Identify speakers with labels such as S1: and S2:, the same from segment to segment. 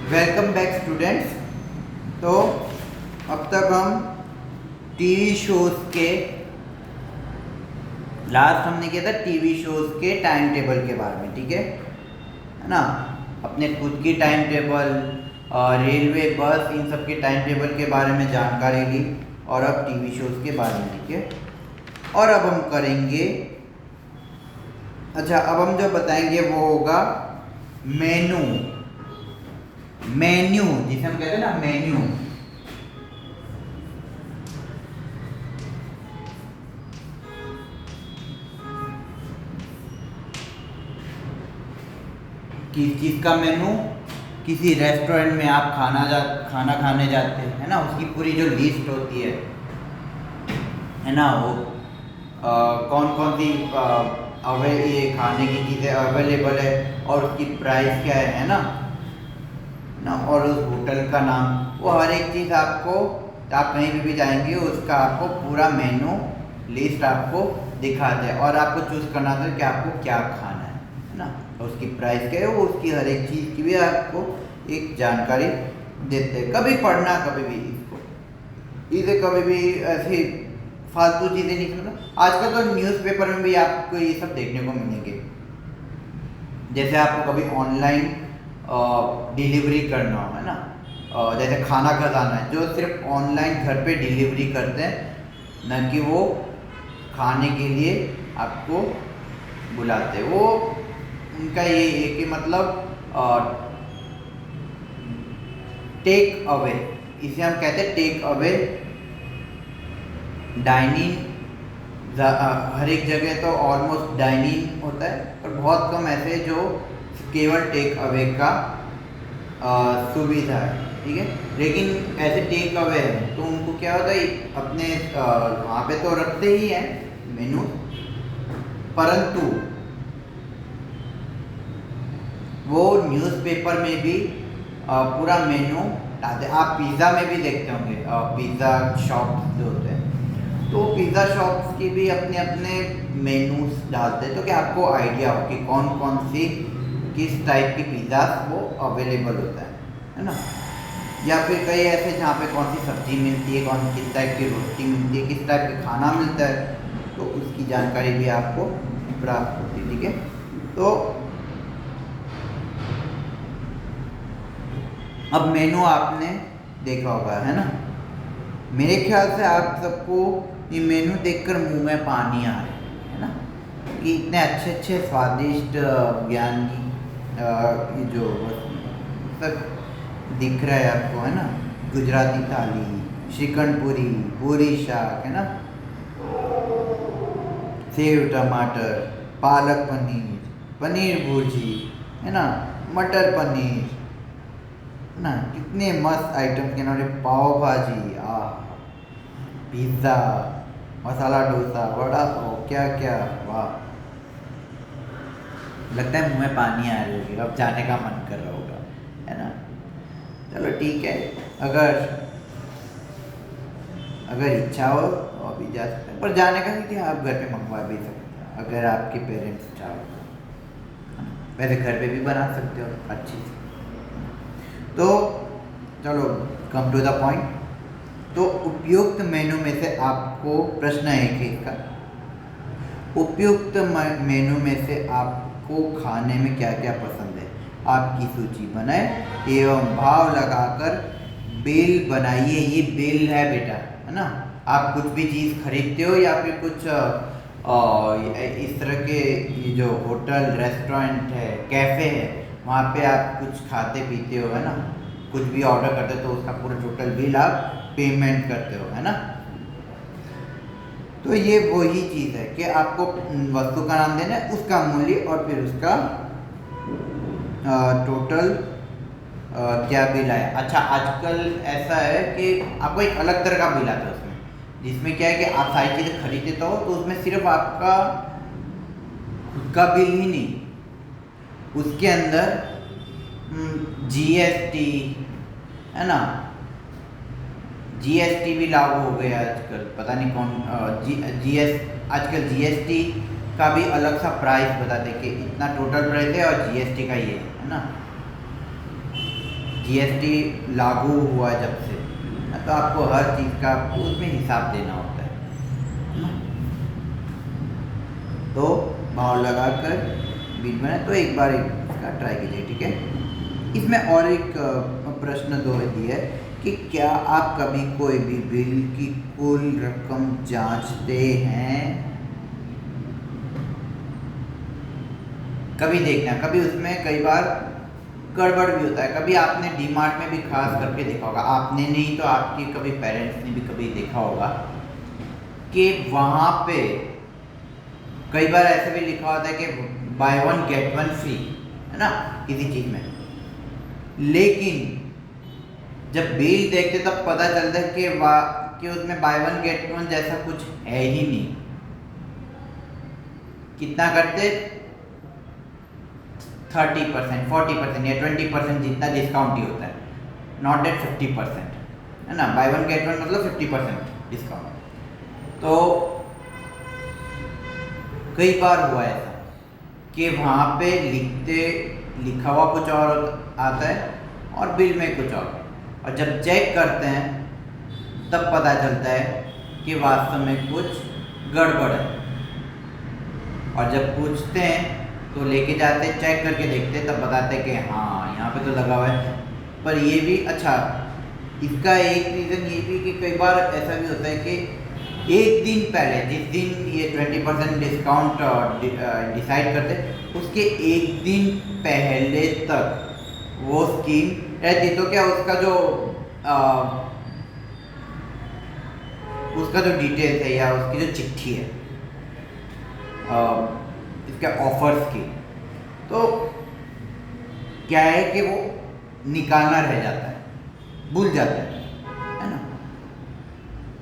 S1: Welcome back students. तो अब तक हम टीवी शोज़ के लास्ट हमने किया था टीवी शोज़ के टाइम टेबल के बारे में, ठीक है ना। अपने खुद की टाइम टेबल, रेलवे, बस, इन सब के टाइम टेबल के बारे में जानकारी ली और अब टीवी शोज़ के बारे में, ठीक है। और अब हम करेंगे, अच्छा अब हम जो बताएंगे वो होगा मेनू। मेन्यू जिसे हम कहते हैं ना, मेन्यू। किस चीज़ का मेनू? किसी रेस्टोरेंट में आप खाना खाने जाते हैं, है ना, उसकी पूरी जो लिस्ट होती है ना, वो कौन कौन सी ये खाने की चीज़ें अवेलेबल है और उसकी प्राइस क्या है ना, और उस होटल का नाम, वो हर एक चीज़ आपको, आप कहीं भी जाएंगे उसका आपको पूरा मेनू लिस्ट आपको दिखाते हैं और आपको चूज़ करना था कि आपको क्या खाना है ना, उसकी प्राइस क्या है, वो उसकी हर एक चीज़ की भी आपको एक जानकारी देते हैं। कभी पढ़ना, कभी भी इसको, इसे कभी भी ऐसी फालतू चीज़ें नहीं सुनना। आजकल तो न्यूज़पेपर में भी आपको ये सब देखने को मिलेंगे। जैसे आपको कभी ऑनलाइन डिलीवरी करना हो, है ना, जैसे खाना खजाना है, जो सिर्फ ऑनलाइन घर पे डिलीवरी करते हैं, न कि वो खाने के लिए आपको बुलाते। वो उनका ये है कि मतलब टेक अवे, इसे हम कहते हैं टेक अवे डाइनिंग। हर एक जगह तो ऑलमोस्ट डाइनिंग होता है, पर बहुत कम ऐसे जो केवल टेक अवे का सुविधा है, ठीक है। लेकिन ऐसे टेक अवे है तो उनको क्या होता है, अपने वहाँ पे तो रखते ही हैं मेनू, परंतु वो न्यूज़पेपर में भी पूरा मेनू डालते। आप पिज़्ज़ा में भी देखते होंगे, पिज़्ज़ा शॉप्स जो होते हैं, तो पिज़्ज़ा शॉप्स की भी अपने अपने मेनूज डालते हैं, तो कि आपको आइडिया हो कि कौन कौन सी किस टाइप की पिज़्ज़ा वो अवेलेबल होता है ना। या फिर कई ऐसे जहाँ पे कौन सी सब्ज़ी मिलती है, कौन किस टाइप की रोटी मिलती है, किस टाइप का खाना मिलता है, तो उसकी जानकारी भी आपको प्राप्त होती है, ठीक है। तो अब मेनू आपने देखा होगा, है ना। मेरे ख्याल से आप सबको ये मेनू देखकर मुंह में पानी आ रहा है ना, कि इतने अच्छे अच्छे स्वादिष्ट ज्ञान की ये जो सब दिख रहा है आपको, है ना। गुजराती थाली, श्रीखंड पूरी, पूरी शाक, है ना, सेव टमाटर, पालक पनीर, पनीर भुर्जी, है ना, मटर पनीर, है ना, कितने मस्त आइटम के नाम, पाव भाजी, पिज़्ज़ा, मसाला डोसा, वड़ा पाव, क्या क्या, वाह, लगता है मुंह में पानी आ रही होगी, अब जाने का मन कर रहा होगा, है ना। चलो ठीक है, अगर इच्छा हो तो अभी जा सकते हैं, पर जाने का नहीं कि आप घर पे मंगवा भी सकते हैं अगर आपके पेरेंट्स चाहो तो। वैसे घर पे भी बना सकते हो अच्छी से। तो चलो कम टू द पॉइंट। तो उपयुक्त मेनू में से आपको प्रश्न है कि इसका उपयुक्त मेनू में से आपको खाने में क्या क्या पसंद है, आपकी सूची बनाए एवं भाव लगाकर बिल बनाइए। ये बिल है बेटा, है ना। आप कुछ भी चीज़ खरीदते हो या फिर कुछ इस तरह के, ये जो होटल, रेस्टोरेंट है, कैफ़े है, वहाँ पे आप कुछ खाते पीते हो, है ना, कुछ भी ऑर्डर करते हो तो उसका पूरा टोटल बिल आप पेमेंट करते हो, है ना। तो ये वही चीज़ है कि आपको वस्तु का नाम देना है, उसका मूल्य और फिर उसका टोटल क्या बिल आया। अच्छा आजकल ऐसा है कि आपको एक अलग तरह का बिल आता है उसमें, जिसमें क्या है कि आप सारी चीज़ें खरीदते तो हो, तो उसमें सिर्फ आपका खुद का बिल ही नहीं, उसके अंदर जीएसटी, है ना, जीएसटी भी लागू हो गया आजकल, पता नहीं कौन आजकल जीएसटी का भी अलग सा प्राइस बताते कि इतना टोटल प्राइस है और जीएसटी का ये है ना। जीएसटी लागू हुआ जब से, तो आपको हर चीज़ का उसमें हिसाब देना होता है। तो भाव लगाकर बिल बनाए, तो एक बार इसका ट्राई कीजिए, ठीक है। इसमें और एक प्रश्न दो दिया है कि क्या आप कभी कोई भी बिल की कुल रकम जांचते हैं? कभी देखना, कभी उसमें कई बार गड़बड़ भी होता है। कभी आपने डीमार्ट में भी खास करके देखा होगा, आपने नहीं तो आपके कभी पेरेंट्स ने भी कभी देखा होगा कि वहाँ पे कई बार ऐसे भी लिखा होता है कि by one get one free, है ना, किसी चीज़ में। लेकिन जब बिल देखते तब पता चलता है कि उसमें बाय वन गेट वन जैसा कुछ है ही नहीं। कितना करते, 30%, 40% या 20% जितना डिस्काउंट ही होता है, नॉट एट 50%, है ना। बाय वन गेट वन मतलब 50% डिस्काउंट। तो कई बार हुआ ऐसा कि वहाँ पे लिखा हुआ कुछ और आता है और बिल में कुछ और जब चेक करते हैं तब पता चलता है कि वास्तव में कुछ गड़बड़ है। और जब पूछते हैं तो लेके जाते, चेक करके देखते, तब बताते कि हाँ यहाँ पे तो लगा हुआ है। पर ये भी अच्छा, इसका एक रीज़न ये भी कि कई बार ऐसा भी होता है कि एक दिन पहले, जिस दिन ये 20% डिस्काउंट डिसाइड करते, उसके एक दिन पहले तक वो स्कीम रहती, तो क्या उसका जो डिटेल्स है या उसकी जो चिट्ठी है इसके ऑफर्स की, तो क्या है कि वो निकालना रह जाता है, भूल जाते हैं, है ना।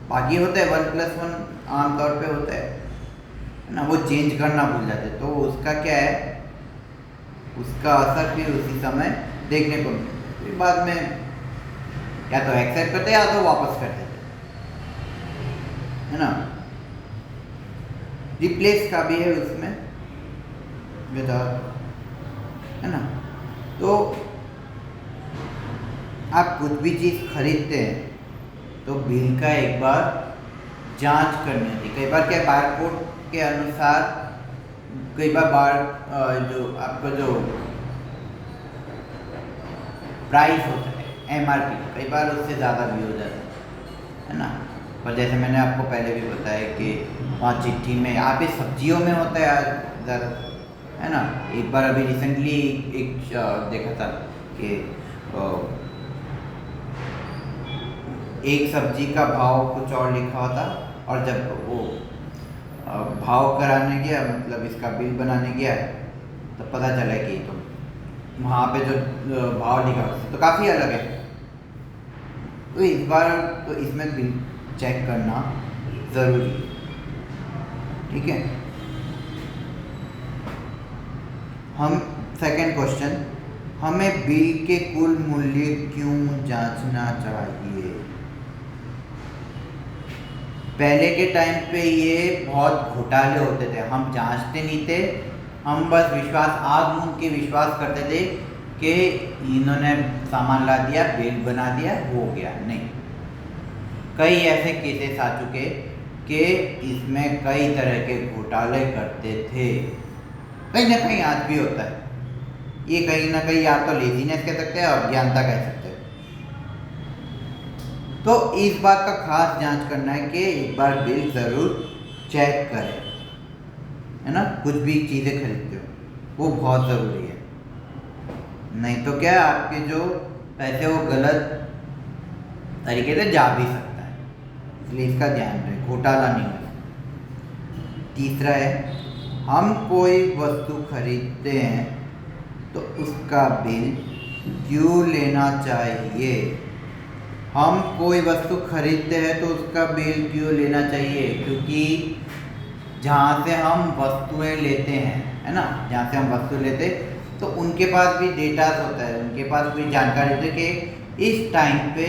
S1: बाकी होता है 1+1 आमतौर पे होता है ना, वो चेंज करना भूल जाते हैं। तो उसका क्या है, उसका असर फिर उसी समय देखने को मिलता है। फिर बाद में या तो एक्सेप्ट करते या तो वापस कर देते, है ना। रिप्लेस का भी है उसमें विदाउट, है ना। तो आप कुछ भी चीज़ खरीदते हैं तो बिल का एक बार जांच करनी होती है। कई बार क्या, बारकोड के अनुसार कई बार जो आपका जो प्राइस होता है MRP, कई बार उससे ज़्यादा भी हो जाता है ना। पर जैसे मैंने आपको पहले भी बताया कि वहाँ चिट्ठी में, आप इस सब्जियों में होता है ज़्यादा, है ना। एक बार अभी रिसेंटली एक देखा था कि एक सब्जी का भाव कुछ और लिखा होता, और जब वो भाव कराने गया, मतलब इसका बिल बनाने गया, तो पता चला कि तो वहाँ पे जो भाव लिखा तो काफ़ी अलग है। तो इस बार तो इसमें बिल चेक करना ज़रूरी है, ठीक है। हम सेकंड क्वेश्चन, हमें बिल के कुल मूल्य क्यों जांचना चाहिए? पहले के टाइम पे ये बहुत घोटाले होते थे, हम जांचते नहीं थे, हम बस आग मूंद के विश्वास करते थे कि इन्होंने सामान ला दिया, बिल बना दिया, हो गया। नहीं, कई ऐसे केसेस आ चुके कि इसमें कई तरह के घोटाले करते थे। कहीं ना कहीं आज भी होता है ये, कहीं ना कहीं या तो लेजीनेस कह सकते हैं और अज्ञानता कह सकते हैं। तो इस बात का खास जांच करना है कि एक बार बिल ज़रूर चेक करें, है ना। कुछ भी चीज़ें खरीदते हो वो बहुत ज़रूरी है, नहीं तो क्या आपके जो पैसे वो गलत तरीके से जा भी सकता है, इसलिए इसका ध्यान रखें, घोटाला नहीं हो। तीसरा है, हम कोई वस्तु खरीदते हैं तो उसका बिल क्यों लेना चाहिए? हम कोई वस्तु खरीदते हैं तो उसका बिल क्यों लेना चाहिए? क्योंकि जहाँ से हम वस्तुएं लेते हैं, है ना, जहाँ से हम वस्तु लेते तो उनके पास भी डेटा होता है, उनके पास भी जानकारी होती है कि इस टाइम पे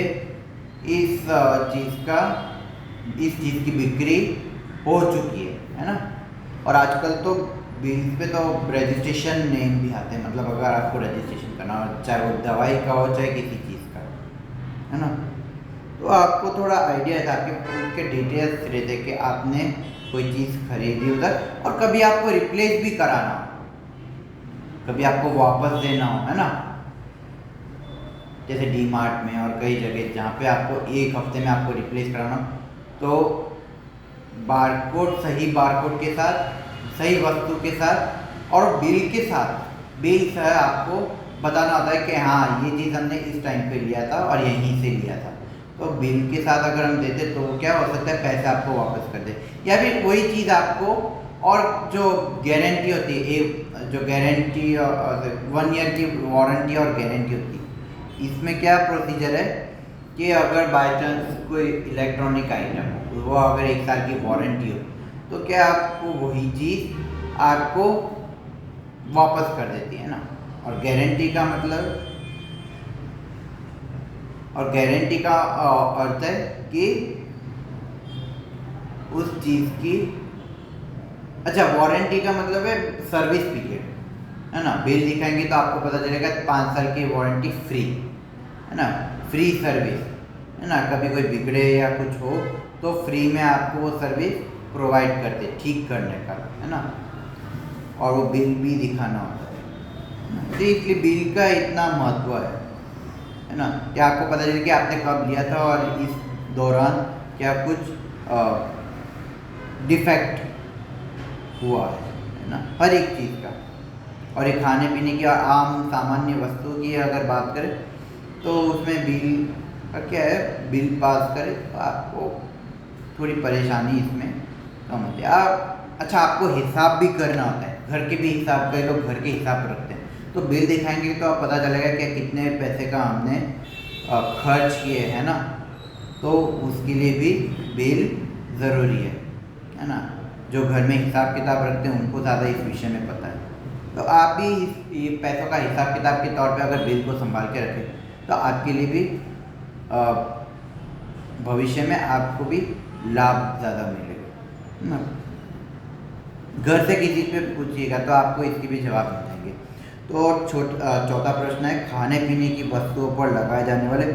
S1: इस चीज़ की बिक्री हो चुकी है ना। और आजकल तो बिल पे तो रजिस्ट्रेशन नेम भी आते हैं, मतलब अगर आपको रजिस्ट्रेशन करना हो, चाहे वो दवाई का हो चाहे किसी चीज़ है ना। तो आपको थोड़ा आइडिया था कि उसके डिटेल्स रहते कि आपने कोई चीज़ खरीदी उधर और कभी आपको रिप्लेस भी कराना हो, कभी आपको वापस देना हो, है ना। जैसे डी मार्ट में और कई जगह जहाँ पे आपको एक हफ्ते में आपको रिप्लेस कराना हो, तो बारकोड, सही बारकोड के साथ, सही वस्तु के साथ और बिल के साथ, बिल से आपको बताना होता है कि हाँ ये चीज़ हमने इस टाइम पे लिया था और यहीं से लिया था। तो बिल के साथ अगर हम देते तो क्या हो सकता है, पैसे आपको वापस कर दे, या फिर वही चीज़ आपको, और जो गारंटी होती है, जो गारंटी 1 ईयर की वारंटी और गारंटी होती है, इसमें क्या प्रोसीजर है कि अगर बाय चांस कोई इलेक्ट्रॉनिक आइटम हो, वो अगर 1 साल की वारंटी हो, तो क्या आपको वही चीज़ आपको वापस कर देती है ना। और गारंटी का मतलब, और गारंटी का अर्थ है कि उस चीज़ की, अच्छा वारंटी का मतलब है सर्विस पीरियड, है ना। बिल दिखाएंगे तो आपको पता चलेगा 5 साल की वारंटी फ्री, है ना, फ्री सर्विस, है ना। कभी कोई बिगड़े या कुछ हो तो फ्री में आपको वो सर्विस प्रोवाइड करते, ठीक करने का, है ना। और वो बिल भी दिखाना होता है, तो इसलिए बिल का इतना महत्व है ना, कि आपको पता चले कि आपने कब लिया था और इस दौरान क्या कुछ डिफेक्ट हुआ है ना, हर एक चीज़ का। और ये खाने पीने की आम सामान्य वस्तु की अगर बात करें तो उसमें बिल का क्या है, बिल पास करें तो आपको थोड़ी परेशानी इसमें कम होती है। अच्छा आपको हिसाब भी करना होता है, घर के भी हिसाब, कई लोग घर के हिसाब रखते हैं, तो बिल दिखाएंगे तो आप पता चलेगा कि कितने पैसे का हमने खर्च किए, है ना। तो उसके लिए भी बिल ज़रूरी है ना। जो घर में हिसाब किताब रखते हैं उनको ज़्यादा इस विषय में पता है। तो आप भी ये पैसों का हिसाब किताब के तौर पे अगर बिल को संभाल के रखें तो आपके लिए भी भविष्य में आपको भी लाभ ज़्यादा मिलेगा ना। घर से किसी पे पूछिएगा तो आपको इसके भी जवाब मिल जाएंगे। तो चौथा प्रश्न है, खाने पीने की वस्तुओं पर लगाए जाने वाले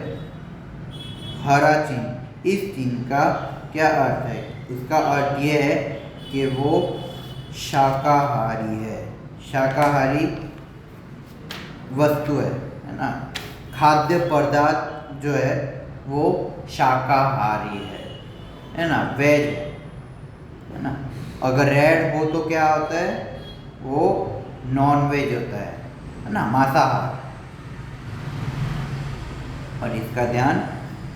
S1: हरा चिन्ह, इस चिन्ह का क्या अर्थ है। इसका अर्थ ये है कि वो शाकाहारी है, शाकाहारी वस्तु है ना। खाद्य पदार्थ जो है वो शाकाहारी है ना, वेज है ना। अगर रेड हो तो क्या होता है, वो नॉन वेज होता है ना, मांसाहार। और इसका ध्यान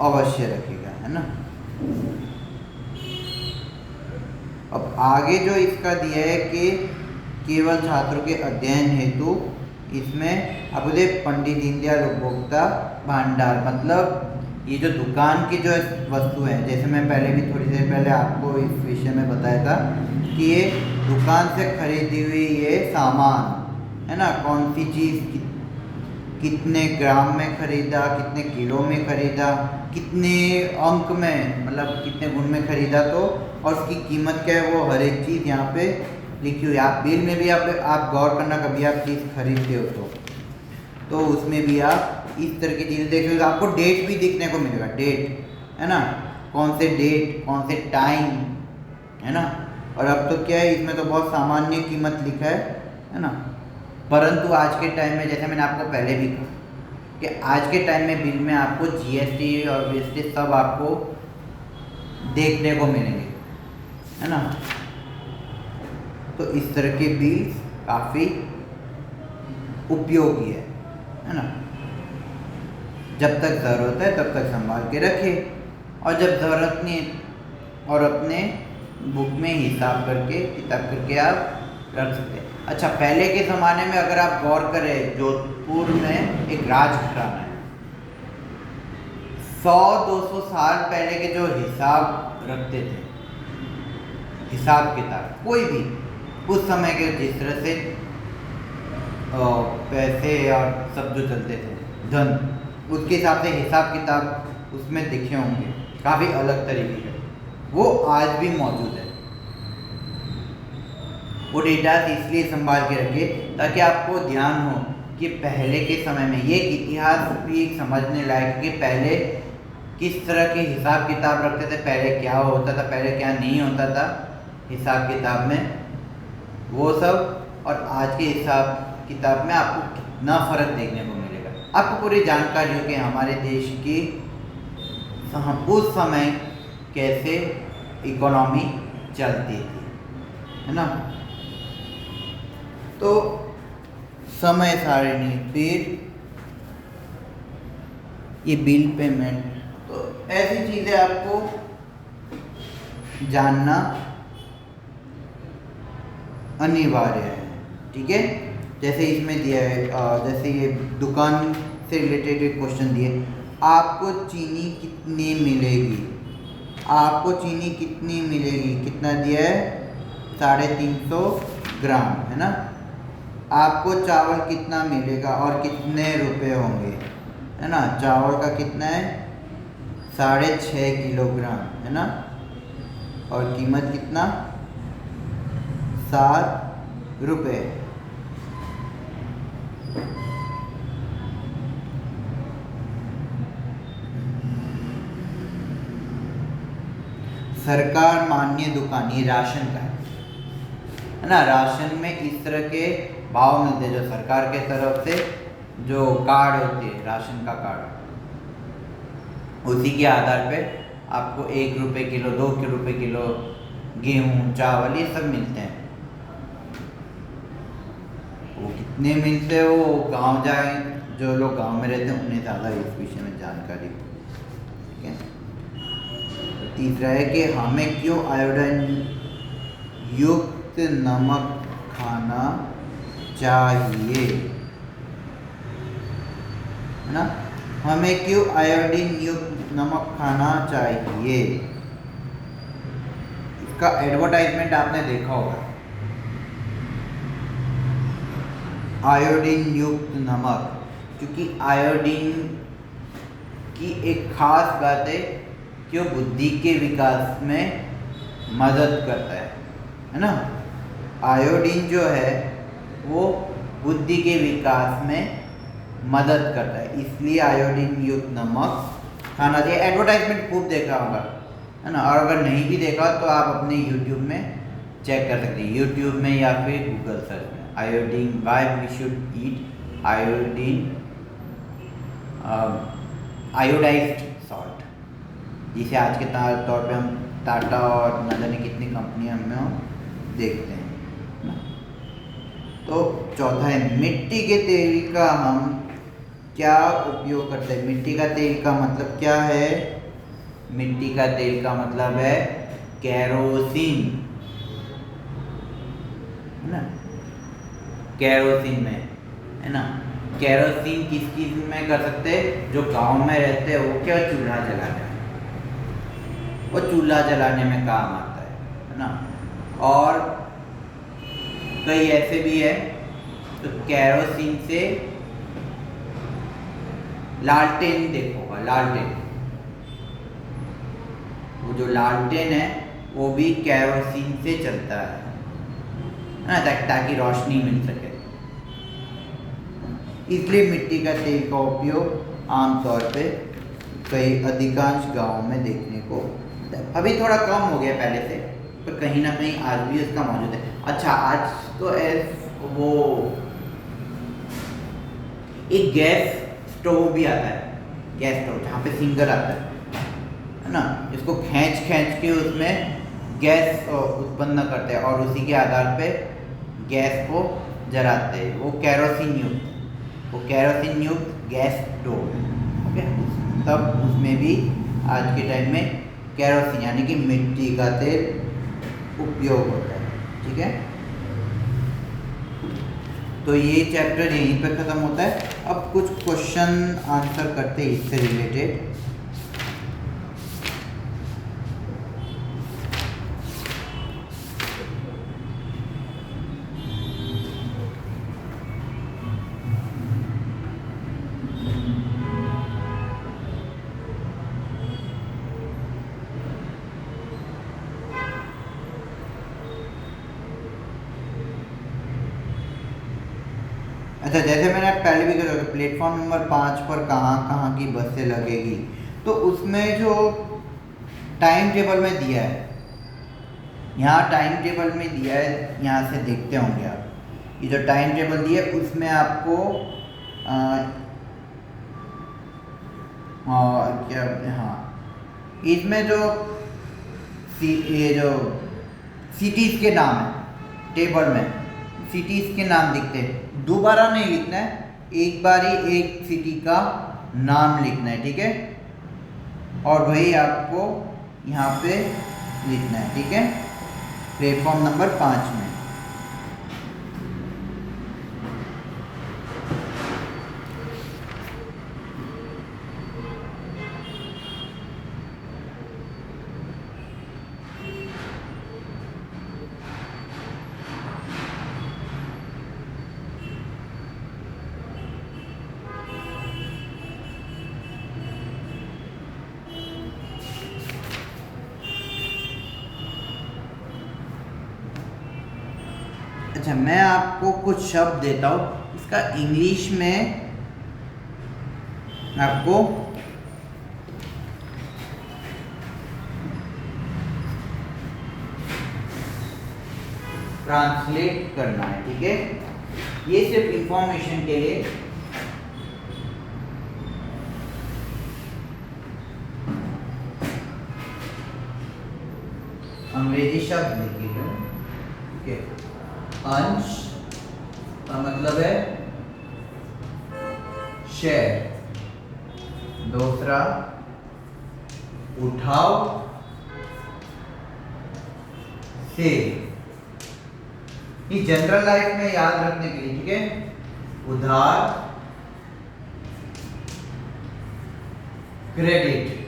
S1: अवश्य रखिएगा, है ना। अब आगे जो इसका दिया है कि केवल छात्रों के अध्ययन हेतु, इसमें आपको दे पंडित दीनदयाल उपभोक्ता भंडार, मतलब ये जो दुकान की जो वस्तु है, जैसे मैं पहले भी थोड़ी देर पहले आपको इस विषय में बताया था कि ये दुकान से खरीदी हुई ये सामान है ना, कौन सी चीज़ कितने ग्राम में खरीदा, कितने किलो में खरीदा, कितने अंक में, मतलब कितने गुण में खरीदा, तो और उसकी कीमत क्या है, वो हर एक चीज़ यहाँ पे लिखी हुई है। आप बिल में भी आप गौर करना, कभी आप चीज़ खरीदते हो तो उसमें भी आप इस तरह की चीज़ें देख तो आपको डेट भी देखने को मिलेगा, डेट है ना, कौन से डेट, कौन से टाइम, है ना। और अब तो क्या है, इसमें तो बहुत सामान्य कीमत लिखा है ना। परंतु आज के टाइम में, जैसे मैंने आपको पहले भी कहा कि आज के टाइम में बिल में आपको जीएसटी और वीएसटी सब आपको देखने को मिलेंगे, है ना। तो इस तरह के बिल काफ़ी उपयोगी है ना। जब तक ज़रूरत है तब तक संभाल के रखें, और जब ज़रूरत नहीं और अपने बुक में हिसाब करके, किताब करके आप रख सकते हैं। अच्छा, पहले के ज़माने में अगर आप गौर करें, जोधपुर में एक राजघराना है, 100-200 साल पहले के जो हिसाब रखते थे, हिसाब किताब कोई भी उस समय के जिस तरह से पैसे और सब जो चलते थे, धन, उसके हिसाब से हिसाब किताब उसमें दिखे होंगे काफ़ी अलग तरीके के, वो आज भी मौजूद है। वो डेटा इसलिए संभाल के रखिए ताकि आपको ध्यान हो कि पहले के समय में, ये इतिहास भी एक समझने लायक कि पहले किस तरह के हिसाब किताब रखते थे, पहले क्या होता था, पहले क्या नहीं होता था हिसाब किताब में, वो सब और आज के हिसाब किताब में आपको कितना फ़र्क देखने को मिलेगा। आपको पूरी जानकारी हो कि हमारे देश की उस समय कैसे इकोनॉमी चलती थी, है ना। तो समय सारिणी, फिर ये बिल पेमेंट, तो ऐसी चीज़ें आपको जानना अनिवार्य है, ठीक है। जैसे इसमें दिया है, जैसे ये दुकान से रिलेटेड एक क्वेश्चन दिए, आपको चीनी कितनी मिलेगी, आपको चीनी कितनी मिलेगी, कितना दिया है 350 ग्राम, है ना। आपको चावल कितना मिलेगा और कितने रुपए होंगे, है ना। चावल का कितना है 6.5 किलोग्राम, है ना, और कीमत कितना 7 रुपये। सरकार मान्य दुकान, ये राशन का है ना। राशन में इस तरह के भाव मिलते हैं जो सरकार के तरफ से जो कार्ड होते हैं, राशन का कार्ड, उसी के आधार पे आपको 1 रुपये किलो, 2 रुपये किलो गेहूँ, चावल, ये सब मिलते हैं। वो कितने मिलते हैं वो गांव जाए, जो लोग गांव में रहते हैं उन्हें ज़्यादा इस विषय में जानकारी, ठीक है। तीसरा है कि हमें क्यों आयोडीन युक्त नमक खाना चाहिए, है ना। हमें क्यों आयोडीन युक्त नमक खाना चाहिए, इसका एडवर्टाइजमेंट आपने देखा होगा। आयोडीन युक्त नमक, क्योंकि आयोडीन की एक खास बात है कि वो बुद्धि के विकास में मदद करता है ना। आयोडीन जो है वो बुद्धि के विकास में मदद करता है, इसलिए आयोडीन युक्त नमक खाना चाहिए। एडवर्टाइजमेंट खूब देखा होगा, है ना। और अगर नहीं भी देखा तो आप अपने यूट्यूब में चेक कर सकते हैं, यूट्यूब में या फिर गूगल सर्च में, iodine, why we should eat iodine, iodized salt, जिसे आज के तौर पे हम टाटा और न जाने कितनी कंपनियों में हम देखते हैं ना। तो चौथा है मिट्टी के तेल का हम क्या उपयोग करते हैं। मिट्टी का तेल का मतलब क्या है, मिट्टी का तेल का मतलब है केरोसिन, है ना। केरोसिन में, है ना। केरोसिन किस चीज में कर सकते हैं, जो गांव में रहते हैं वो क्या, चूल्हा जलाने में, वो चूल्हा जलाने में काम आता है ना। और कई ऐसे भी है तो केरोसिन से लालटेन, देखो लालटेन, वो जो लालटेन है वो भी केरोसिन से चलता है ना, ताकि रोशनी मिल सके। इसलिए मिट्टी का तेल का उपयोग आमतौर पे कई अधिकांश गांवों में देखने को, अभी थोड़ा कम हो गया पहले से, पर कहीं ना कहीं आज भी उसका मौजूद है। अच्छा, आज तो वो एक गैस स्टोव भी आता है, गैस स्टोव जहाँ पे सिंगर आता है ना, इसको खींच के उसमें गैस उत्पन्न करते हैं और उसी के आधार पे गैस को जलाते हैं। वो केरोसिन युक्त गैस स्टोव है, ओके। तब उसमें भी आज के टाइम में केरोसिन यानी कि मिट्टी का तेल उपयोग होता है, ठीक है। तो ये चैप्टर यहीं पर ख़त्म होता है। अब कुछ क्वेश्चन आंसर करते हैं इससे रिलेटेड। अच्छा, जैसे मैंने पहले भी कहा, प्लेटफॉर्म नंबर 5 पर कहाँ कहाँ की बसें लगेगी। तो उसमें जो टाइम टेबल में दिया है, यहाँ टाइम टेबल में दिया है, यहाँ से देखते होंगे आप, ये जो टाइम टेबल दिया है उसमें आपको क्या, हाँ, इसमें जो ये जो सिटीज़ के नाम है टेबल में, सिटीज़ के नाम दिखते हैं, दोबारा नहीं लिखना है, एक बार ही एक सिटी का नाम लिखना है, ठीक है, और वही आपको यहाँ पे लिखना है, ठीक है, प्लेटफॉर्म नंबर 5 में। अच्छा, मैं आपको कुछ शब्द देता हूँ, इसका इंग्लिश में आपको ट्रांसलेट करना है, ठीक है, ये सिर्फ इंफॉर्मेशन के लिए। अंग्रेजी शब्द लिखिए, ठीक है, अंश का मतलब है शेयर, दूसरा उठाओ से, ये जनरल लाइफ में याद रखने के लिए, ठीक है, उधार क्रेडिट,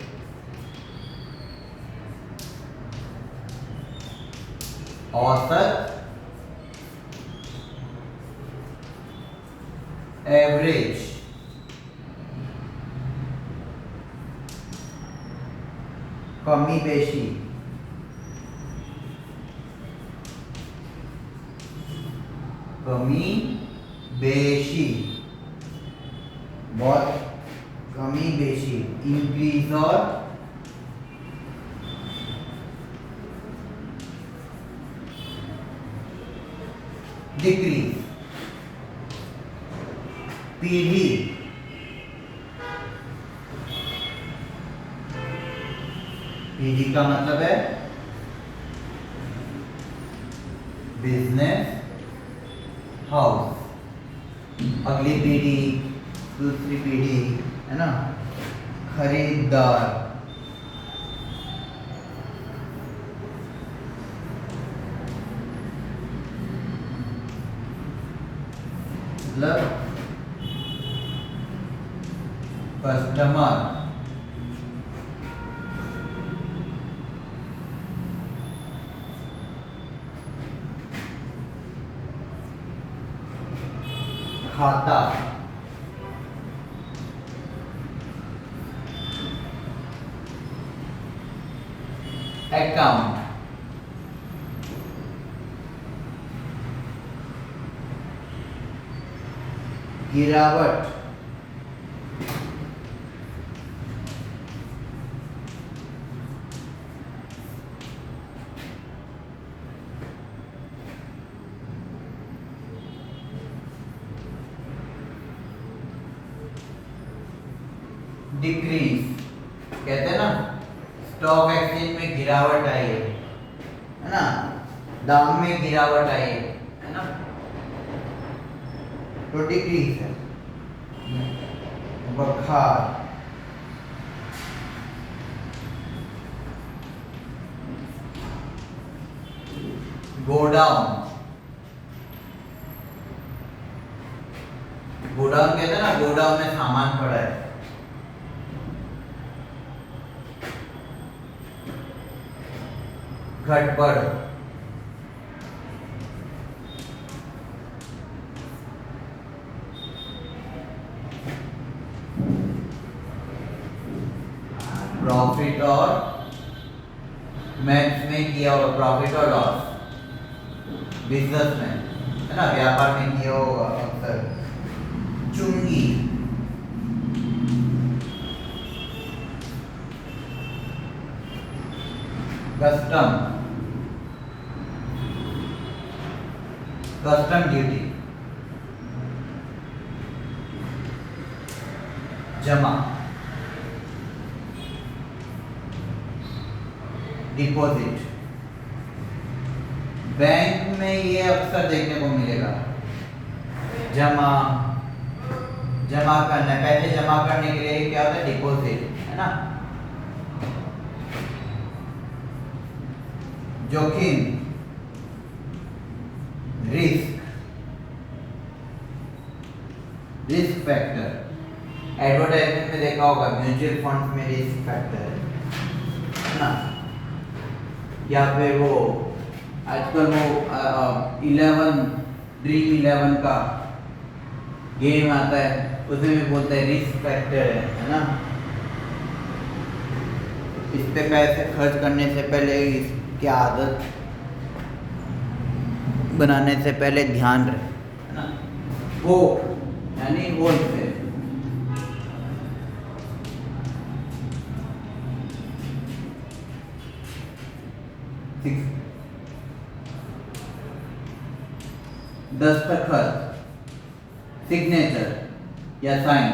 S1: औसत एवरेज, कमी बेशी, कमी बेशी, बहुत कमी बेशी, इंक्रीज और डिक्रीज, पीढ़ी, पीढ़ी का मतलब है बिजनेस हाउस, अगली पीढ़ी, दूसरी पीढ़ी, है ना, खरीदार, मतलब कस्टमर, खाता, अकाउंट, गिरावट, डिक्रीज, कहते हैं ना स्टॉक एक्सचेंज में गिरावट आई है ना, दाम में गिरावट आई है ना, तो डिक्रीज है। बखार, गोडाउन, गोडाउन कहते हैं ना, गोडाउन में सामान पड़ा है, घटबढ़, प्रॉफिट और मैथ्स में किया होगा, प्रॉफिट और लॉस, बिजनेस में, है ना, व्यापार में किया होगा अक्सर। चुंगी, कस्टम, कस्टम ड्यूटी, जमा, डिपॉजिट। बैंक में ये अक्सर देखने को मिलेगा, जमा, जमा करना, पैसे जमा करने के लिए क्या होता है, डिपॉजिट, है ना। जोखिम, रिस्क, रिस्क फैक्टर। एडवर्टाइजमेंट में देखा होगा म्यूचुअल फंड्स में रिस्क फैक्टर है ना। या फिर वो आजकल वो 11 ड्रीम 11 का गेम आता है, उसमें भी बोलता है रिस्क फैक्टर है ना। इस पे पैसे खर्च करने से पहले, इसकी आदत बनाने से पहले ध्यान रहे, है ना। वो यानी होलसेल, दस्तखत, सिग्नेचर या साइन,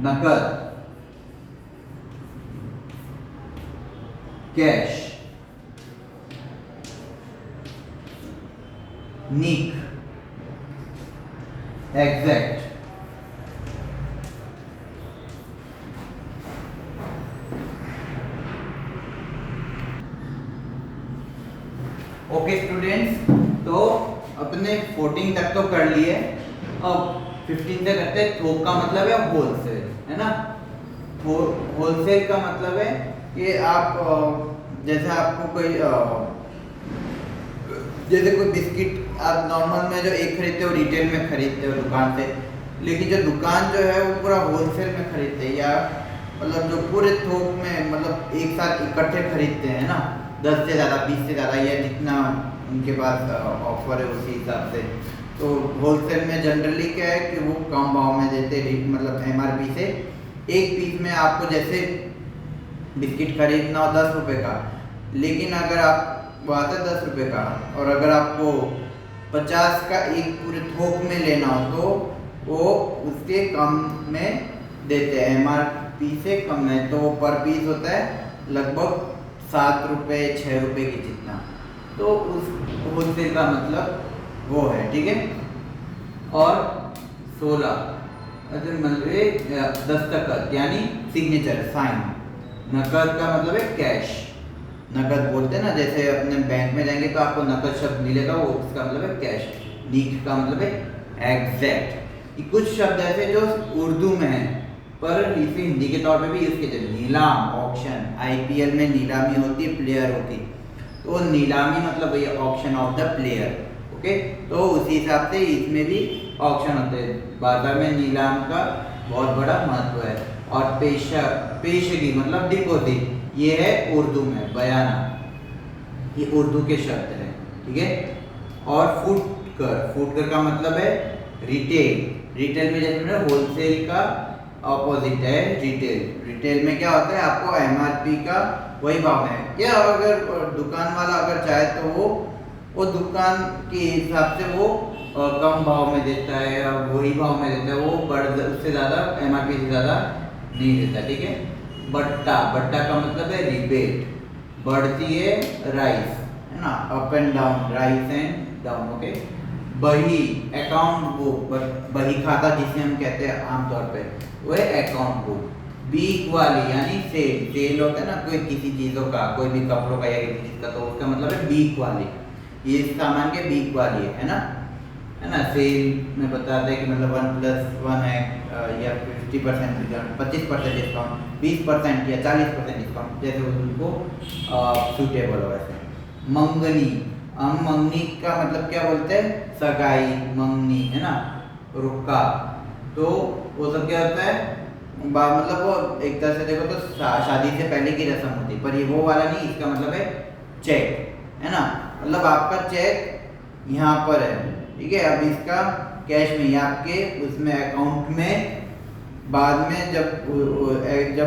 S1: नकद, कैश, नीक, एग्जैक्ट। ओके स्टूडेंट्स, तो अपने 14 तक तो कर लिए, अब 15 तक करते हैं। थोक का मतलब है होलसेल, है ना। होलसेल का मतलब है कि आप जैसे आपको कोई जैसे कोई बिस्किट आप नॉर्मल में जो एक खरीदते हो रिटेल में खरीदते हो दुकान से, लेकिन जो दुकान जो है वो पूरा होलसेल में खरीदते हैं, या मतलब जो पूरे थोक में मतलब एक साथ इकट्ठे खरीदते हैं ना, 10 से ज़्यादा, 20 से ज़्यादा, या जितना उनके पास ऑफर है उसी हिसाब से। तो होलसेल में जनरली क्या है कि वो कम भाव में देते हैं, मतलब MRP से। एक पीस में आपको जैसे बिस्किट खरीदना हो 10 रुपये का, लेकिन अगर आप वो आता है 10 रुपये का, और अगर आपको 50 का एक पूरे थोक में लेना हो तो वो उसके कम में देते हैं, MRP से कम में। तो पर पीस होता है लगभग 7 रुपये 6 रुपये की जितना। तो उस होलसेल का मतलब वो है, ठीक है। और 16 मतलब दस्तखत यानी सिग्नेचर, साइन। नकद का मतलब है कैश, नकद बोलते हैं ना, जैसे अपने बैंक में जाएंगे तो आपको नकद शब्द मिलेगा, वो उसका मतलब है कैश। नीक का मतलब है एग्जैक्ट। ये कुछ शब्द ऐसे जो उर्दू में है पर इसे हिंदी के तौर पे भी यूज किए जाते हैं। नीलाम, ऑक्शन, IPL में नीलामी होती है, प्लेयर होती है, तो नीलामी मतलब ये auction of the player, okay. तो उसी हिसाब से इसमें भी ऑक्शन होते हैं। बाजार में नीलाम का बहुत बड़ा महत्व है। और पेशगी मतलब डिपॉजिट, ये है उर्दू में बयाना, ये उर्दू के शब्द है, ठीक है। और फुटकर का मतलब है रिटेल। रिटेल में जैसे होलसेल का ऑपोजिट है रिटेल। रिटेल में क्या होता है, आपको MRP का वही भाव है, या अगर दुकान वाला अगर चाहे तो वो दुकान के हिसाब से वो कम भाव में देता है, या वही भाव में देता है, वो उससे ज़्यादा MRP से ज़्यादा नहीं देता, ठीक है। बट्टा का मतलब है रिबेट। बढ़ती है राइस, है ना, up and down, rice and down, okay. बही, अकाउंट बुक, बही खाता जिसे हम कहते हैं आमतौर पे, वो है अकाउंट बुक। बीक वाली यानी सेल होता है ना कोई किसी चीज़ों का, कोई भी कपड़ों का या किसी चीज़ का, तो उसका मतलब है बीक वाली, ये सामान के बीक वाली है ना, है ना। सेल में बताते हैं कि मतलब 1+1 है, या 50% डिस्काउंट, 25% डिस्काउंट, 20% या 40% डिस्काउंट, जैसे उनको सूटेबल हो वैसे। मंगनी, मंगनी का मतलब क्या बोलते हैं, सगाई, मंगनी, है ना, रुक्का। तो वो सब क्या होता है, मतलब वो एक तरह से देखो तो शादी से पहले की रस्म होती है, पर ये वो वाला नहीं, इसका मतलब है चेक, है ना। मतलब आपका चेक यहाँ पर है, ठीक है। अब इसका कैश में आपके उसमें अकाउंट में बाद में जब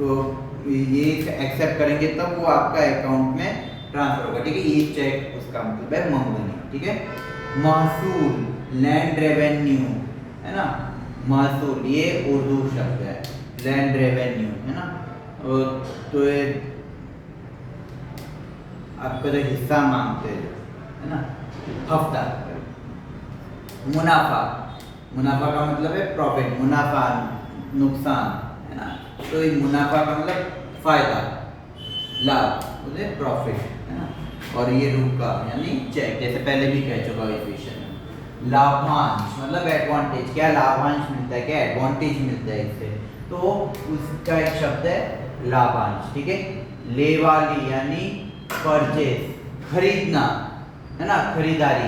S1: ये एक्सेप्ट करेंगे तब वो आपका अकाउंट में ट्रांसफर होगा, ठीक है। ये चेक उसका मतलब है ममदनी, ठीक है। महसूल, लैंड रेवेन्यू, है ना। महसूल ये उर्दू शब्द है, लैंड रेवेन्यू, है ना। तो ये आपका जो हिस्सा मांगते हैं, है ना, हफ्ता। मुनाफा, मुनाफा का मतलब है प्रॉफिट, मुनाफा नुकसान, है ना। तो ये मुनाफा का मतलब फायदा, लाभ, बोले प्रॉफिट, है ना। और ये रुका यानी चेक, जैसे पहले भी कह चुका हूँ इस विषय में। लाभांश मतलब एडवांटेज, क्या लाभांश मिलता है, क्या एडवांटेज मिलता है इससे, तो उसका एक शब्द है लाभांश, ठीक है। लेवाली यानी परचेज, खरीदना, है ना, खरीदारी।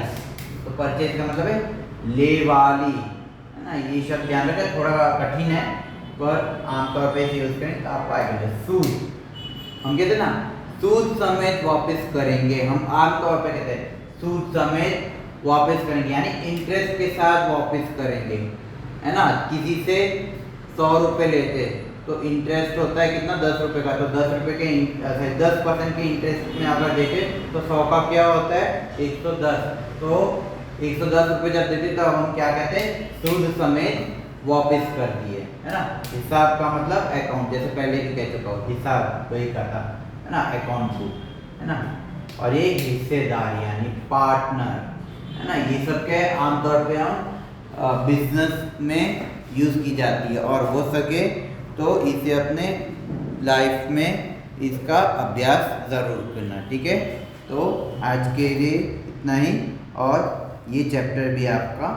S1: तो परचेज का मतलब है लेवाली, है ना। ये शब्द ध्यान रखें, थोड़ा कठिन है पर आमतौर पे यूज करें तो आप पाएंगे। सूद, हम कहते हैं ना सूद समेत वापस करेंगे, हम आमतौर पे कहते हैं सूद समेत वापस करेंगे, यानी इंटरेस्ट के साथ वापस करेंगे, है ना। किसी से 100 रुपये लेते तो इंटरेस्ट होता है कितना, 10 रुपये का। तो 10 रुपये के 10% के इंटरेस्ट में अगर देखें तो 100 का क्या होता है 110। तो 110 रुपये जब देते तब हम क्या कहते हैं, सूद समेत वापस कर दिए, है ना। हिसाब का मतलब अकाउंट, जैसे पहले भी कह चुका हूँ, हिसाब वही का था, है ना, अकाउंट बुक, है ना। और ये हिस्सेदार यानी पार्टनर, है ना। ये सब के आमतौर पे हम बिजनेस में यूज की जाती है, और हो सके तो इसे अपने लाइफ में इसका अभ्यास ज़रूर करना, ठीक है। तो आज के लिए इतना ही, और ये चैप्टर भी आपका